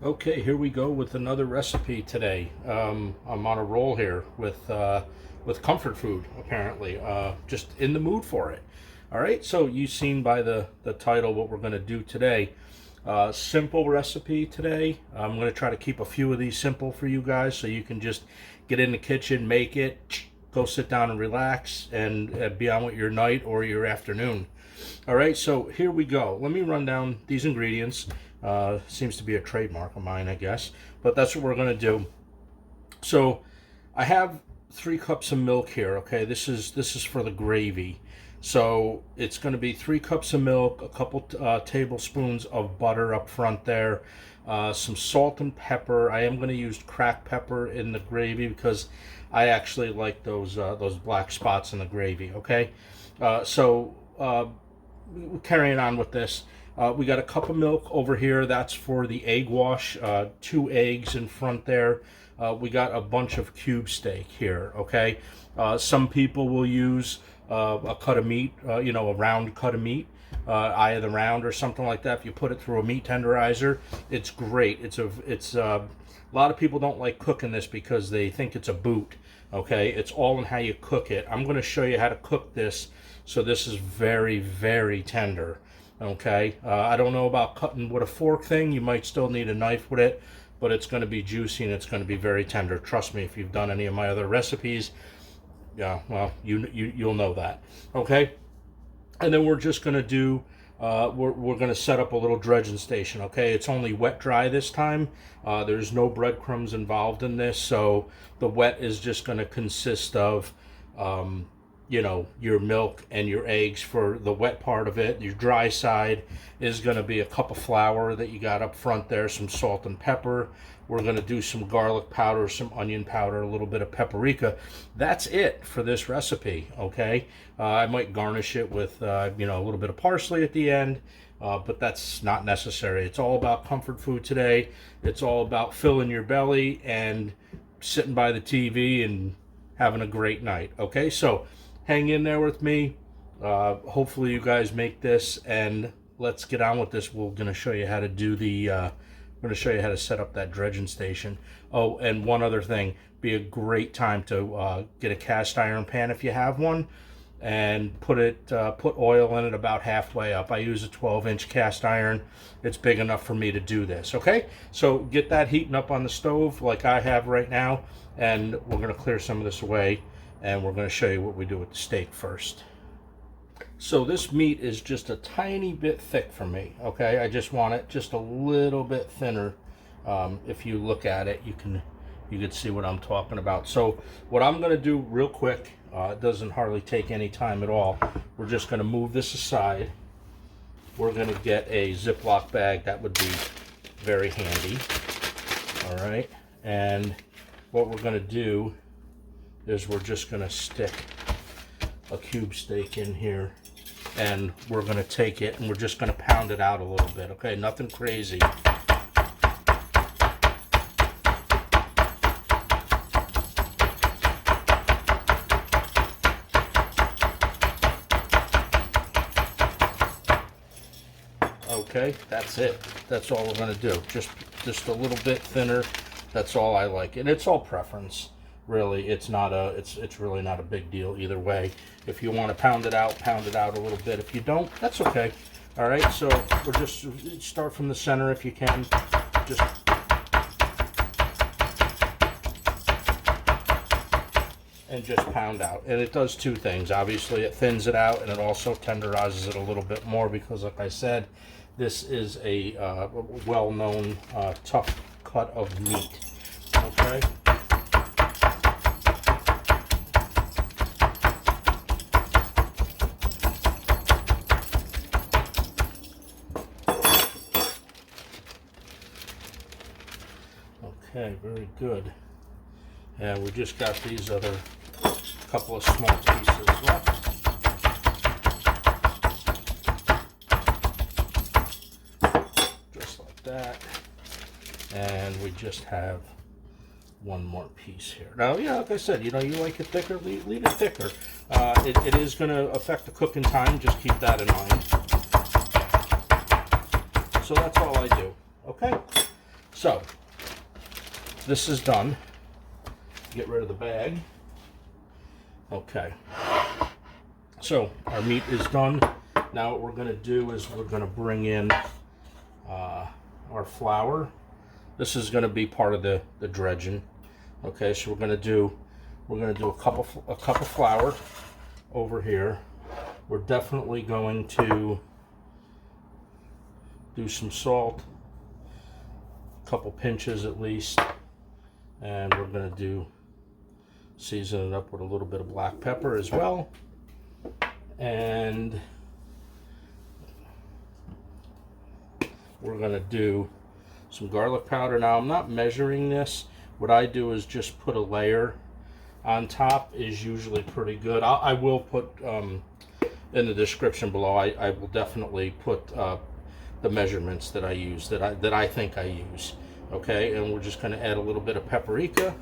Okay, here we go with another recipe today. I'm on a roll here with comfort food, apparently. Just in the mood for it. All right, so you've seen by the title what we're going to do today. Simple recipe today. I'm going to try to keep a few of these simple for you guys so you can just get in the kitchen, make it, go sit down and relax, and be on with your night or your afternoon. All right, so here we go. Let me run down these ingredients. Seems to be a trademark of mine, I guess, but that's what we're going to do. So I have 3 cups of milk here. Okay, this is for the gravy. So it's going to be 3 cups of milk, a couple tablespoons of butter up front there, some salt and pepper. I am going to use cracked pepper in the gravy because I actually like those black spots in the gravy. Okay, carrying on with this. We got a cup of milk over here. That's for the egg wash. 2 eggs in front there. We got a bunch of cube steak here. Okay. Some people will use a cut of meat. A round cut of meat, eye of the round or something like that. If you put it through a meat tenderizer, it's great. A lot of people don't like cooking this because they think it's a boot. Okay. It's all in how you cook it. I'm going to show you how to cook this. So this is very, very tender. Okay, I don't know about cutting with a fork thing. You might still need a knife with it, but it's going to be juicy and it's going to be very tender. Trust me, if you've done any of my other recipes, yeah, well, you'll know that. Okay, and then we're just going to do, we're going to set up a little dredging station. Okay, it's only wet dry this time. There's no breadcrumbs involved in this, so the wet is just going to consist of your milk and your eggs for the wet part of it. Your dry side is going to be a cup of flour that you got up front there, some salt and pepper. We're going to do some garlic powder, some onion powder, a little bit of paprika. That's it for this recipe, okay? I might garnish it with, a little bit of parsley at the end, but that's not necessary. It's all about comfort food today. It's all about filling your belly and sitting by the TV and having a great night, okay? So hang in there with me. Hopefully you guys make this, and let's get on with this. We're going to show you how to do set up that dredging station. Oh, and one other thing, be a great time to get a cast iron pan if you have one, and put oil in it about halfway up. I use a 12-inch cast iron. It's big enough for me to do this. Okay, so get that heating up on the stove like I have right now, and we're going to clear some of this away. And we're going to show you what we do with the steak first. So this meat is just a tiny bit thick for me, okay? I just want it just a little bit thinner. If you look at it, you can see what I'm talking about. So what I'm going to do real quick, it doesn't hardly take any time at all. We're just going to move this aside. We're going to get a Ziploc bag. That would be very handy. All right. And what we're going to do is we're just going to stick a cube steak in here, and we're going to take it and we're just going to pound it out a little bit. Okay, nothing crazy. Okay, that's it. That's all we're going to do. Just a little bit thinner. That's all I like, and it's all preference. Really, it's really not a big deal either way. If you want to pound it out a little bit. If you don't, that's okay. All right, so we're just start from the center if you can. Just pound out. And it does 2 things. Obviously, it thins it out, and it also tenderizes it a little bit more because, like I said, this is a well-known tough cut of meat. Okay. Okay, very good. And we just got these other couple of small pieces left. Just like that. And we just have one more piece here. Now, yeah, like I said, you like it thicker, leave it thicker. It is going to affect the cooking time. Just keep that in mind. So that's all I do. Okay. So this is done. Get rid of the bag. Okay. So our meat is done. Now what we're going to do is we're going to bring in our flour. This is going to be part of the dredging. Okay, so we're going to do a cup of flour over here. We're definitely going to do some salt, a couple pinches at least, and we're going to season it up with a little bit of black pepper as well, and we're going to do some garlic powder. Now I'm not measuring this. What I do is just put a layer on top, is usually pretty good. I will put in the description below, I will definitely put the measurements that I use, that I think I use. Okay, and we're just going to add a little bit of paprika.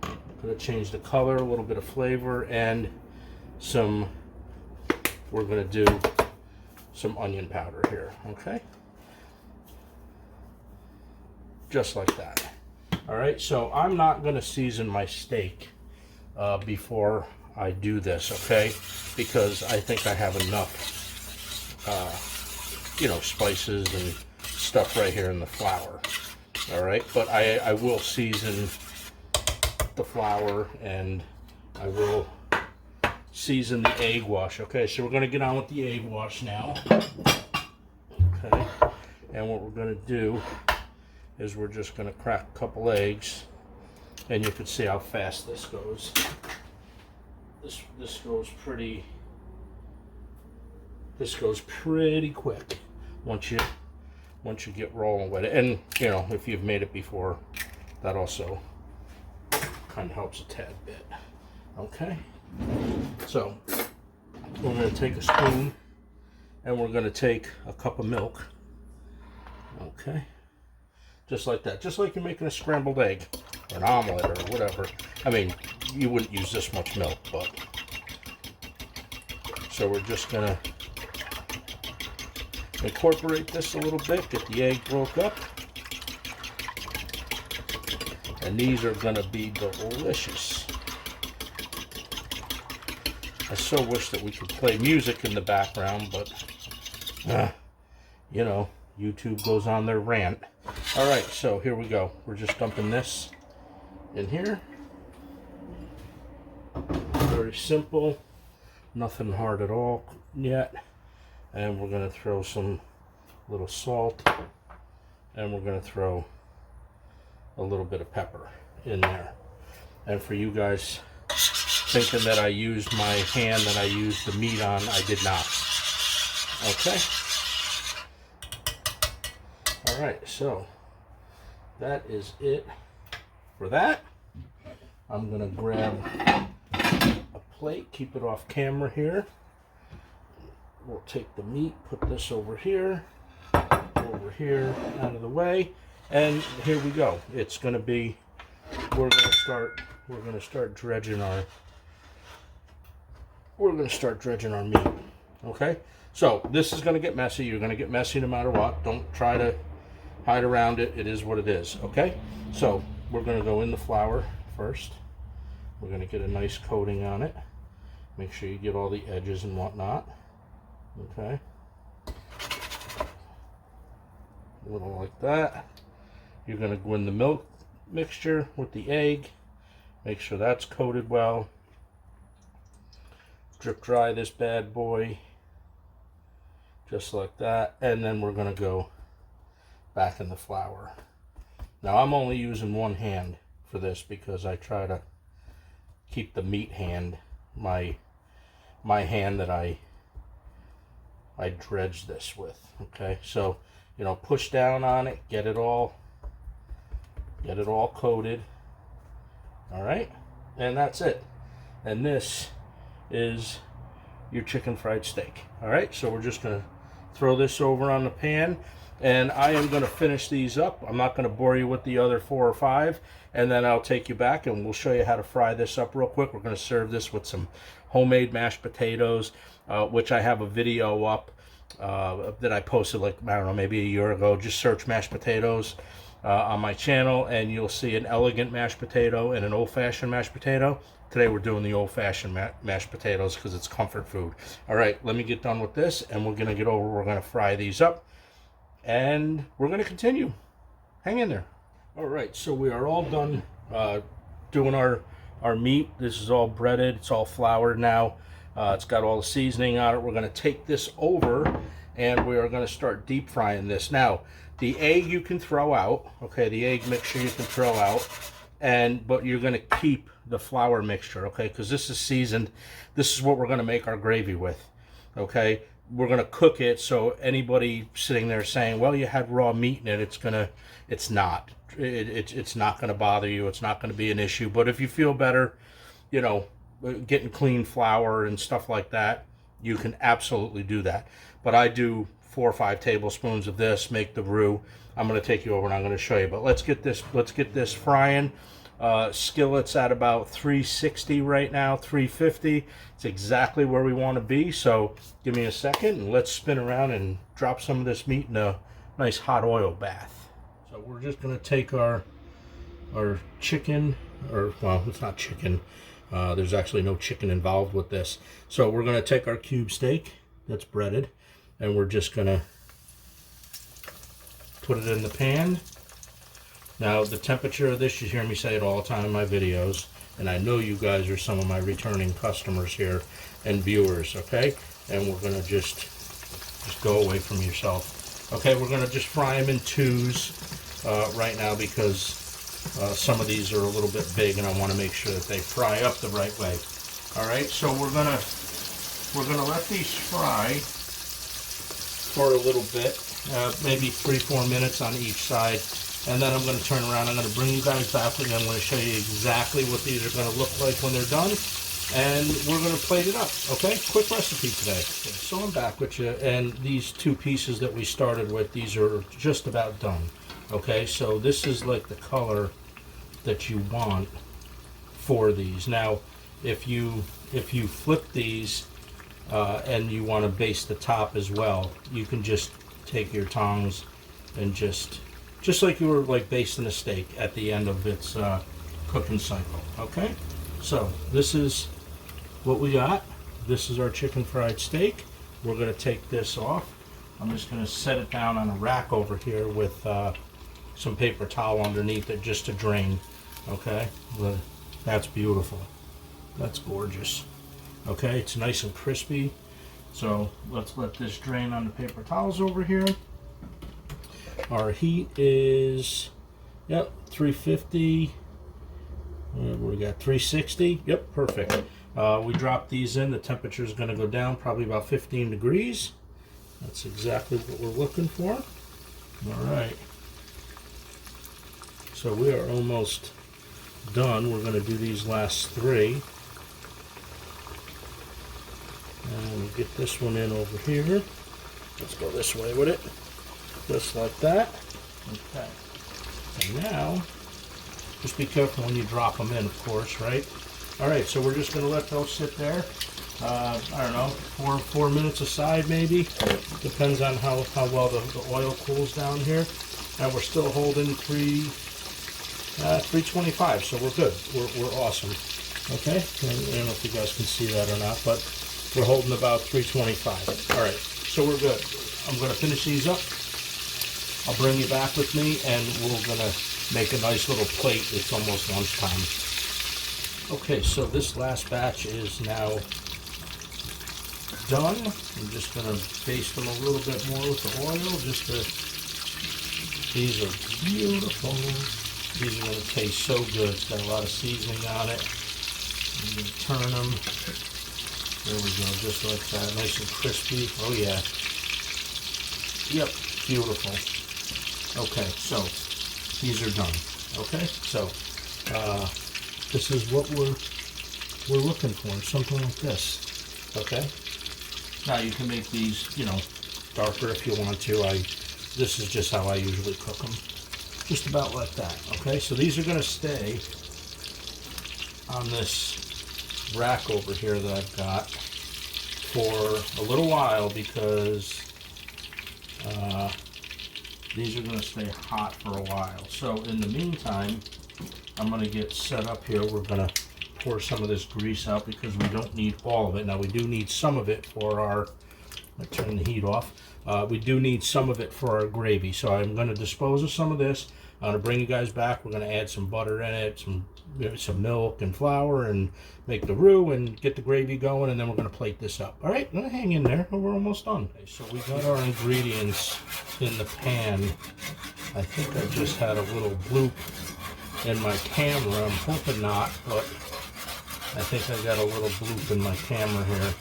Going to change the color, a little bit of flavor, and we're going to do some onion powder here. Okay, just like that. All right, so I'm not going to season my steak before I do this, okay? Because I think I have enough, spices and stuff right here in the flour. All right, but I will season the flour, and I will season the egg wash. Okay, so we're going to get on with the egg wash now. Okay, and what we're going to do is we're just going to crack a couple eggs, and you can see how fast this goes. This goes pretty quick once you get rolling with it. And if you've made it before, that also kind of helps a tad bit. Okay, so we're going to take a spoon, and we're going to take a cup of milk. Okay, just like that, just like you're making a scrambled egg or an omelet or whatever. I mean, you wouldn't use this much milk, but so we're just gonna incorporate this a little bit, get the egg broke up, and these are gonna be delicious. I so wish that we could play music in the background, but YouTube goes on their rant. All right, so here we go. We're just dumping this in here. Very simple, nothing hard at all yet. And we're going to throw some little salt, and we're going to throw a little bit of pepper in there. And for you guys thinking that I used my hand that I used the meat on, I did not. Okay. All right, so that is it for that. I'm going to grab a plate, keep it off camera here. We'll take the meat, put this over here, out of the way, and here we go. It's going to be, we're going to start dredging our meat. Okay, so this is going to get messy. You're going to get messy no matter what. Don't try to hide around it. It is what it is. Okay, so we're going to go in the flour first. We're going to get a nice coating on it. Make sure you get all the edges and whatnot. Okay, a little like that. You're going to go in the milk mixture with the egg. Make sure that's coated well. Drip dry this bad boy, just like that. And then we're going to go back in the flour. Now I'm only using one hand for this because I try to keep the meat hand, my hand that I dredge this with. Okay, so push down on it, get it all coated. All right, and that's it. And this is your chicken fried steak. All right, so we're just gonna throw this over on the pan, and I am gonna finish these up. I'm not gonna bore you with the other 4 or 5, and then I'll take you back and we'll show you how to fry this up real quick. We're gonna serve this with some homemade mashed potatoes, which I have a video up that I posted like, I don't know, maybe a year ago. Just search mashed potatoes on my channel and you'll see an elegant mashed potato and an old-fashioned mashed potato. Today we're doing the old-fashioned mashed potatoes because it's comfort food. All right, let me get done with this and we're going to we're going to fry these up and we're going to continue. Hang in there. All right, so we are all done doing our meat. This is all breaded. It's all floured now. It's got all the seasoning on it. We're going to take this over and we are going to start deep frying this. Now, the egg you can throw out, okay, the egg mixture you can throw out, but you're going to keep the flour mixture, okay, because this is seasoned. This is what we're going to make our gravy with, okay. We're going to cook it, so anybody sitting there saying, well, you had raw meat in it, it's not. It's not going to bother you. It's not going to be an issue. But if you feel better, you know, getting clean flour and stuff like that, you can absolutely do that. But I do 4 or 5 tablespoons of this, make the roux. I'm going to take you over and I'm going to show you. But let's get this frying. Skillet's at about 360 right now, 350. It's exactly where we want to be. So give me a second and let's spin around and drop some of this meat in a nice hot oil bath. So we're just going to take our chicken, or well, it's not chicken. There's actually no chicken involved with this. So we're going to take our cube steak that's breaded and we're just going to put it in the pan. Now, the temperature of this, you hear me say it all the time in my videos, and I know you guys are some of my returning customers here and viewers, okay? And we're going to just go away from yourself. Okay, we're going to just fry them in 2s right now because some of these are a little bit big and I want to make sure that they fry up the right way. All right, so we're gonna let these fry for a little bit, maybe 3-4 minutes on each side. And then I'm going to turn around. I'm going to bring you guys back with me. I'm going to show you exactly what these are going to look like when they're done. And we're going to plate it up, okay? Quick recipe today. Okay, so I'm back with you. And these 2 pieces that we started with, these are just about done. Okay, so this is like the color that you want for these. Now, if you flip these and you want to baste the top as well, you can just take your tongs and just like you were like basting a steak at the end of its cooking cycle. Okay, so this is what we got. This is our chicken fried steak. We're going to take this off. I'm just going to set it down on a rack over here with some paper towel underneath it just to drain. Okay, that's beautiful. That's gorgeous. Okay, it's nice and crispy. So let's let this drain on the paper towels over here. Our heat is, yep, 350. We got 360. Yep, perfect. We drop these in. The temperature is going to go down probably about 15 degrees. That's exactly what we're looking for. All right. So we are almost done. We're going to do these last 3. And we'll get this one in over here. Let's go this way with it. Just like that. Okay. And now, just be careful when you drop them in, of course, right? All right, so we're just going to let those sit there. I don't know, 4 minutes aside maybe. Depends on how well the oil cools down here. And we're still holding 325, so we're good. We're awesome. Okay, I don't know if you guys can see that or not, but we're holding about 325. All right, so we're good. I'm going to finish these up. I'll bring you back with me, and we're going to make a nice little plate. It's almost lunchtime. Okay, so this last batch is now done. I'm just going to baste them a little bit more with the oil. These are beautiful. These are going to taste so good. It's got a lot of seasoning on it. I'm going to turn them. There we go, just like that. Nice and crispy. Oh, yeah. Yep, beautiful. Okay, so these are done. Okay, so this is what we're looking for, something like this. Okay. Now you can make these, you know, darker if you want to. This is just how I usually cook them, just about like that. Okay, so these are going to stay on this rack over here that I've got for a little while because these are going to stay hot for a while. So in the meantime, I'm going to get set up here. We're going to pour some of this grease out because we don't need all of it. Now we do need some of it for our, I turn the heat off. We do need some of it for our gravy. So I'm going to dispose of some of this. I'm going to bring you guys back. We're going to add some butter in it, some milk and flour, and make the roux and get the gravy going, and then we're going to plate this up. All right, I'm going to hang in there, and we're almost done. Okay, so we got our ingredients in the pan. I think I just had a little bloop in my camera. I'm hoping not, but I think I got a little bloop in my camera here.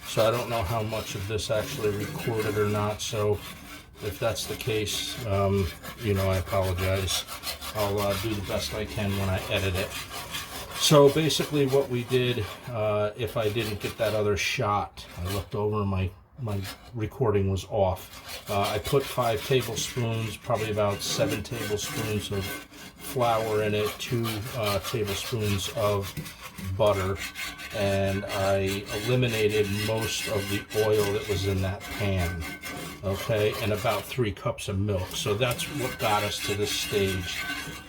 So I don't know how much of this actually recorded or not, so if that's the case, you know, I apologize. I'll do the best I can when I edit it. So basically what we did, if I didn't get that other shot, I looked over and my recording was off. I put 5 tablespoons, probably about 7 tablespoons of flour in it, 2 tablespoons of butter, and I eliminated most of the oil that was in that pan. Okay, and about 3 cups of milk. So that's what got us to this stage.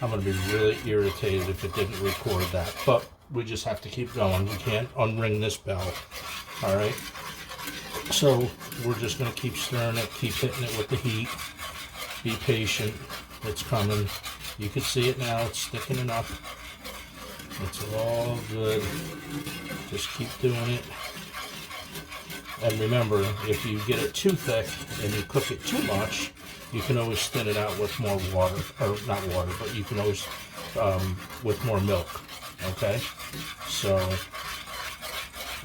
I'm going to be really irritated if it didn't record that, but we just have to keep going. We can't unring this bell. All right, so we're just going to keep stirring it, keep hitting it with the heat. Be patient. It's coming. You can see it now. It's thickening up. It's all good. Just keep doing it. And remember, if you get it too thick and you cook it too much, you can always thin it out with more water, or not water, but you can always, with more milk, okay? So,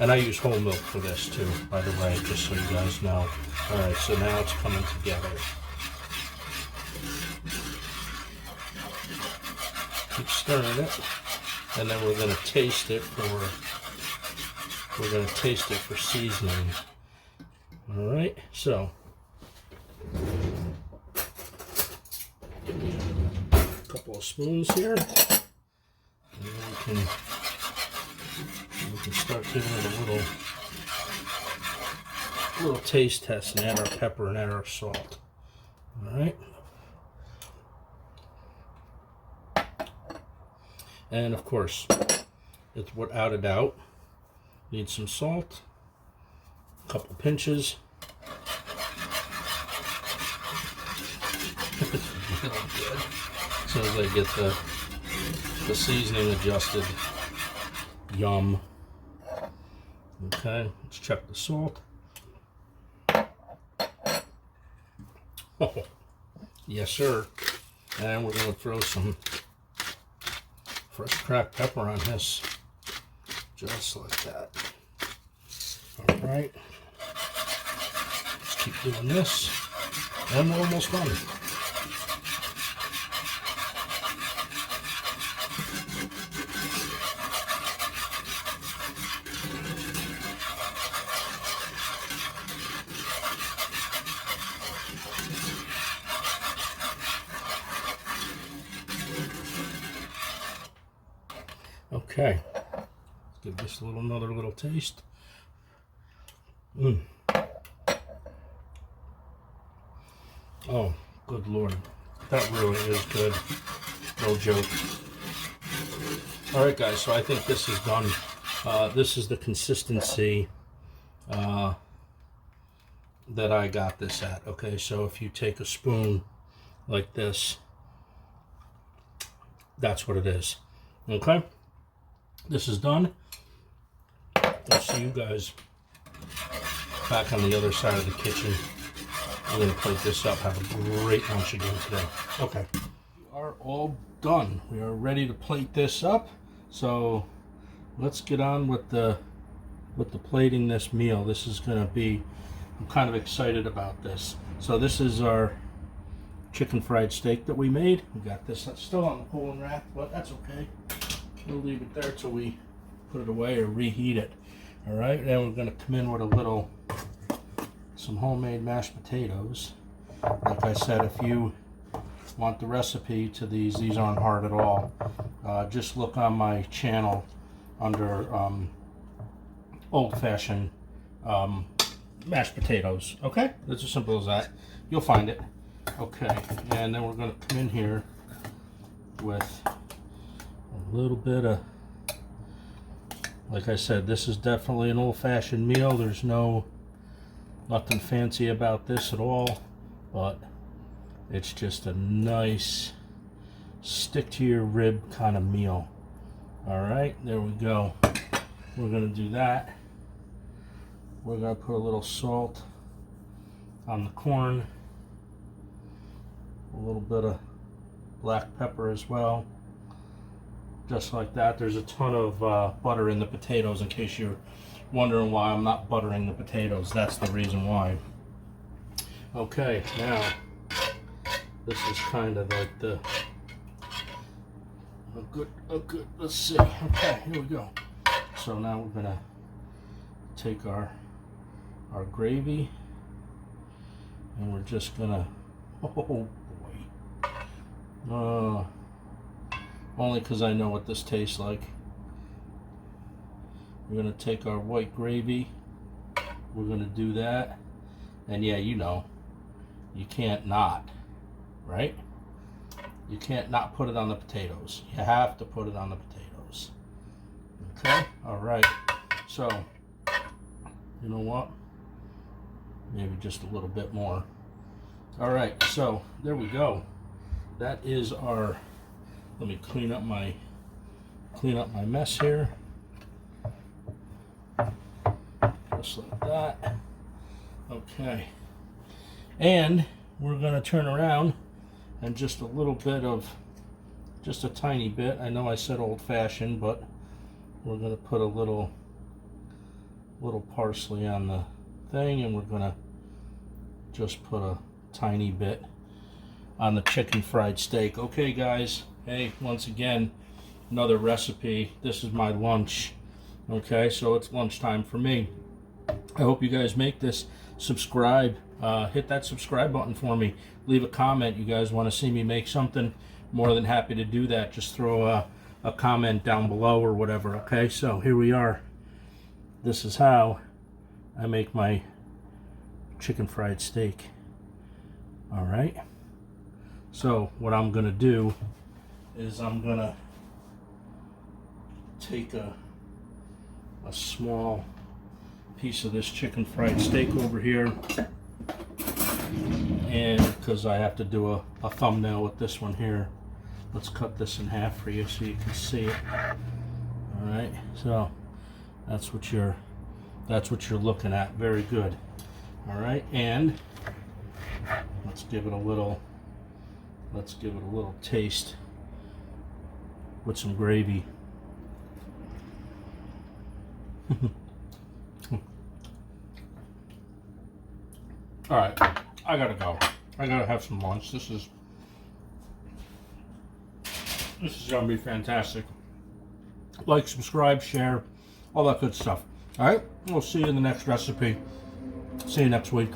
and I use whole milk for this too, by the way, just so you guys know. All right, so now it's coming together. Keep stirring it, and then we're gonna taste it for seasoning. All right, so a couple of spoons here, and then we can start giving it a little taste test and add our pepper and add our salt. All right, and of course, it's without a doubt. Need some salt, a couple pinches. It's really good. As soon as I get the seasoning adjusted, yum. Okay, let's check the salt. Oh, yes sir. And we're gonna throw some fresh cracked pepper on this. Just like that. All right. Let's keep doing this. And we're almost done. Okay. Give this another little taste. Oh, good Lord. That really is good. No joke. All right, guys, so I think this is done. This is the consistency that I got this at. Okay, so if you take a spoon like this, that's what it is. Okay, this is done. I'll see you guys back on the other side of the kitchen. I'm going to plate this up. Have a great lunch again today. Okay. We are all done. We are ready to plate this up. So let's get on with the plating this meal. This is going to be, I'm kind of excited about this. So this is our chicken fried steak that we made. We got this still on the cooling rack, but that's okay. We'll leave it there till we put it away or reheat it. All right, then we're going to come in with some homemade mashed potatoes. Like I said, if you want the recipe to these aren't hard at all. Just look on my channel under old-fashioned mashed potatoes. Okay, it's as simple as that. You'll find it. Okay, and then we're going to come in here with a little bit of, like I said, this is definitely an old-fashioned meal. There's nothing fancy about this at all, but it's just a nice stick to your rib kind of meal. All right, there we go. We're going to do that. We're going to put a little salt on the corn, a little bit of black pepper as well, just like that. There's a ton of butter in the potatoes, in case you're wondering why I'm not buttering the potatoes. That's the reason why. Okay, now this is kind of like the a good, let's see. Okay, here we go. So now we're gonna take our gravy, and we're just gonna, oh boy, only because I know what this tastes like. We're gonna take our white gravy, we're gonna do that, and yeah, you know, you can't not, right? You can't not put it on the potatoes. You have to put it on the potatoes. Okay, all right. So, you know what? Maybe just a little bit more. All right, so there we go. That is our, let me clean up my mess here. Just like that. Okay. And we're gonna turn around and just a little bit of, just a tiny bit. I know I said old-fashioned, but we're gonna put a little parsley on the thing, and we're gonna just put a tiny bit on the chicken fried steak. Okay, guys. Hey, once again, another recipe. This is my lunch. Okay, so it's lunchtime for me. I hope you guys make this. Subscribe. Hit that subscribe button for me. Leave a comment. You guys want to see me make something? More than happy to do that. Just throw a comment down below or whatever. Okay, so here we are. This is how I make my chicken fried steak. All right. So what I'm gonna do is I'm gonna take a small piece of this chicken fried steak over here, and because I have to do a thumbnail with this one here, let's cut this in half for you so you can see it. All right, so that's what you're looking at. Very good. All right, and let's give it a little taste with some gravy. All right, I gotta go. I gotta have some lunch. This is gonna be fantastic. Like, subscribe, share, all that good stuff. All right, we'll see you in the next recipe. See you next week.